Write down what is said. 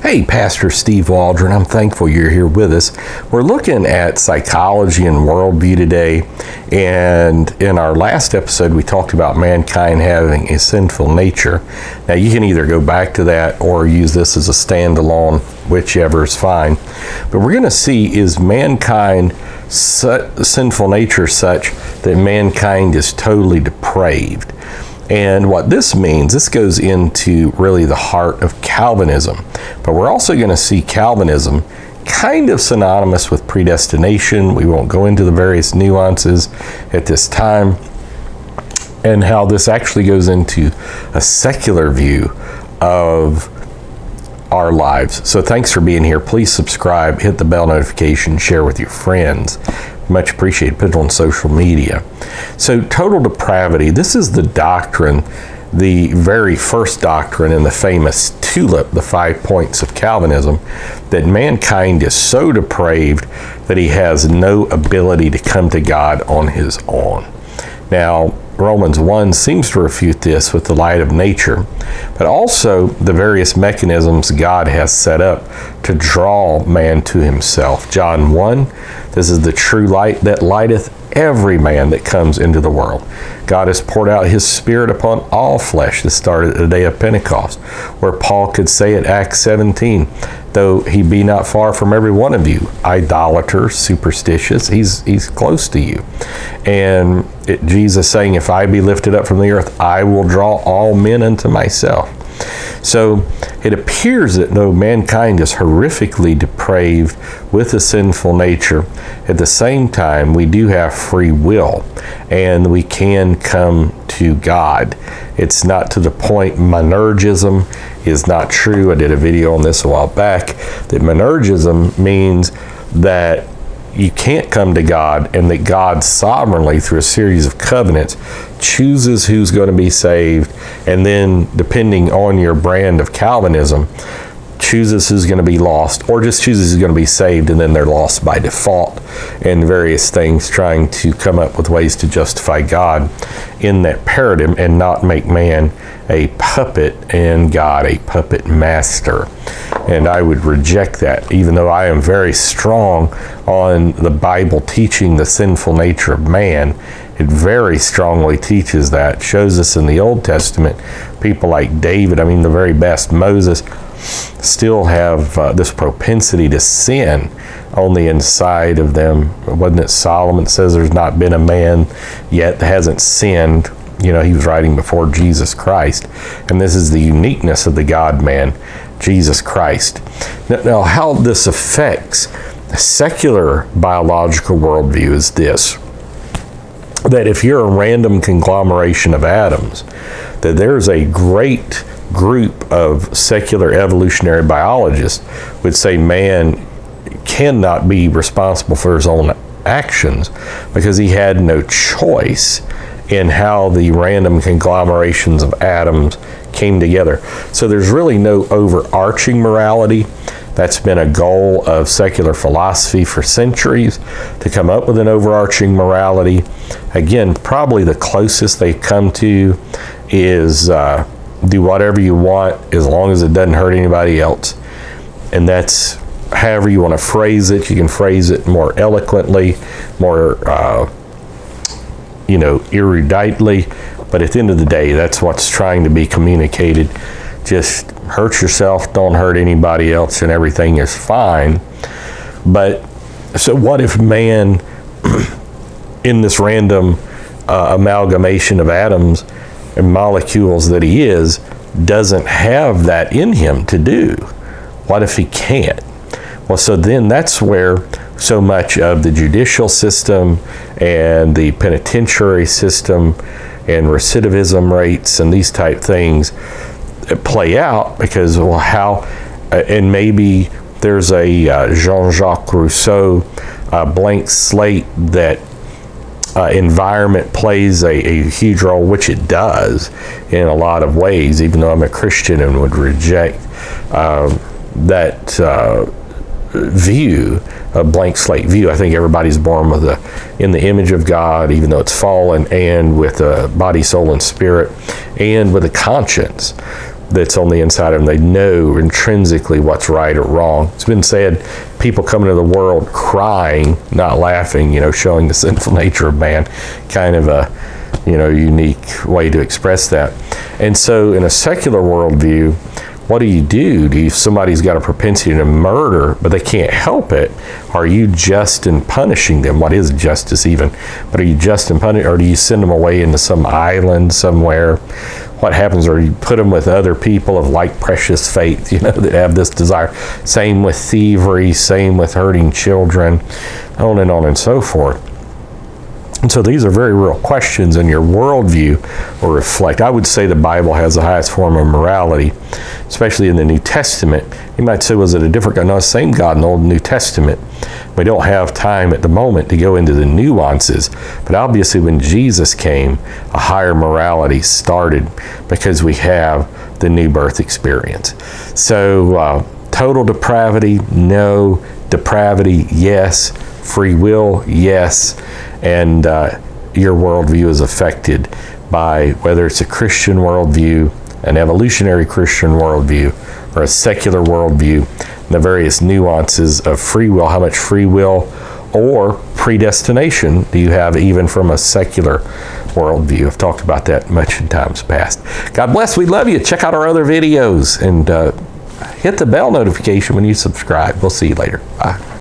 Hey, Pastor Steve Waldron, I'm thankful you're here with us. We're looking at psychology and worldview today, and in our last episode we talked about mankind having a sinful nature. Now you can either go back to that or use this as a standalone, whichever is fine. But we're going to see, is mankind sinful nature such that mankind is totally depraved? And what this means, this goes into really the heart of Calvinism. But we're also going to see Calvinism kind of synonymous with predestination. We won't go into the various nuances at this time, and how this actually goes into a secular view of our lives. So thanks for being here. Please subscribe, hit the bell notification, share with your friends. Much appreciated. Put it on social media. So total depravity, this is the doctrine, the very first doctrine in the famous tulip, the 5 points of Calvinism, that mankind is so depraved that he has no ability to come to God on his own. Now, Romans 1 seems to refute this with the light of nature, but also the various mechanisms God has set up to draw man to himself. John 1, this is the true light that lighteth every man that comes into the world. God has poured out his Spirit upon all flesh. This started at the day of Pentecost, where Paul could say at Acts 17, though he be not far from every one of you, idolater, superstitious, he's close to you. And Jesus saying, if I be lifted up from the earth, I will draw all men unto myself. So it appears that though mankind is horrifically depraved with a sinful nature, at the same time we do have free will and we can come to God. It's not to the point monergism is not true. I did a video on this a while back, that monergism means that you can't come to God, and that God sovereignly, through a series of covenants, chooses who's going to be saved, and then, depending on your brand of Calvinism, chooses who's going to be lost, or just chooses who's going to be saved, and then they're lost by default, and various things, trying to come up with ways to justify God in that paradigm and not make man a puppet and God a puppet master. And I would reject that, even though I am very strong on the Bible teaching the sinful nature of man. It very strongly teaches that, shows us in the Old Testament, people like David, the very best, Moses, still have this propensity to sin on the inside of them. Wasn't it Solomon says there's not been a man yet that hasn't sinned? He was writing before Jesus Christ. And this is the uniqueness of the God-man, Jesus Christ. Now, how this affects a secular biological worldview is this, that if you're a random conglomeration of atoms, that there's a great group of secular evolutionary biologists would say man cannot be responsible for his own actions because he had no choice in how the random conglomerations of atoms came together. So there's really no overarching morality. That's been a goal of secular philosophy for centuries, to come up with an overarching morality. Again, probably the closest they've come to is do whatever you want as long as it doesn't hurt anybody else. And that's however you want to phrase it. You can phrase it more eloquently, more eruditely, but at the end of the day, that's what's trying to be communicated. Just hurt yourself, don't hurt anybody else, and everything is fine. But so what if man, in this random amalgamation of atoms and molecules that he is, doesn't have that in him to do? What if he can't? Well, so then that's where so much of the judicial system and the penitentiary system and recidivism rates and these type things play out, because, well, how, and maybe there's a Jean-Jacques Rousseau blank slate that environment plays a huge role, which it does in a lot of ways, even though I'm a Christian and would reject that view, a blank slate view. I think everybody's born in the image of God, even though it's fallen, and with a body, soul, and spirit, and with a conscience. that's on the inside of them. They know intrinsically what's right or wrong. It's been said, people come into the world crying, not laughing, showing the sinful nature of man. Kind of a, unique way to express that. And so in a secular worldview, what do? Somebody's got a propensity to murder, but they can't help it. Are you just in punishing them? What is justice even? But are you just in punishing, or do you send them away into some island somewhere? What happens? Or you put them with other people of like precious faith, that have this desire. Same with thievery, same with hurting children, on and so forth. And so these are very real questions, and your worldview will reflect. I would say the Bible has the highest form of morality, especially in the New Testament. You might say, was it a different God? No, the same God in the Old and New Testament. We don't have time at the moment to go into the nuances, but obviously when Jesus came, a higher morality started because we have the new birth experience. So total depravity, no. Depravity, yes. Free will, yes. And your worldview is affected by whether it's a Christian worldview, an evolutionary Christian worldview, or a secular worldview, and the various nuances of free will. How much free will or predestination do you have even from a secular worldview? I've talked about that much in times past. God bless. We love you. Check out our other videos and hit the bell notification when you subscribe. We'll see you later. Bye.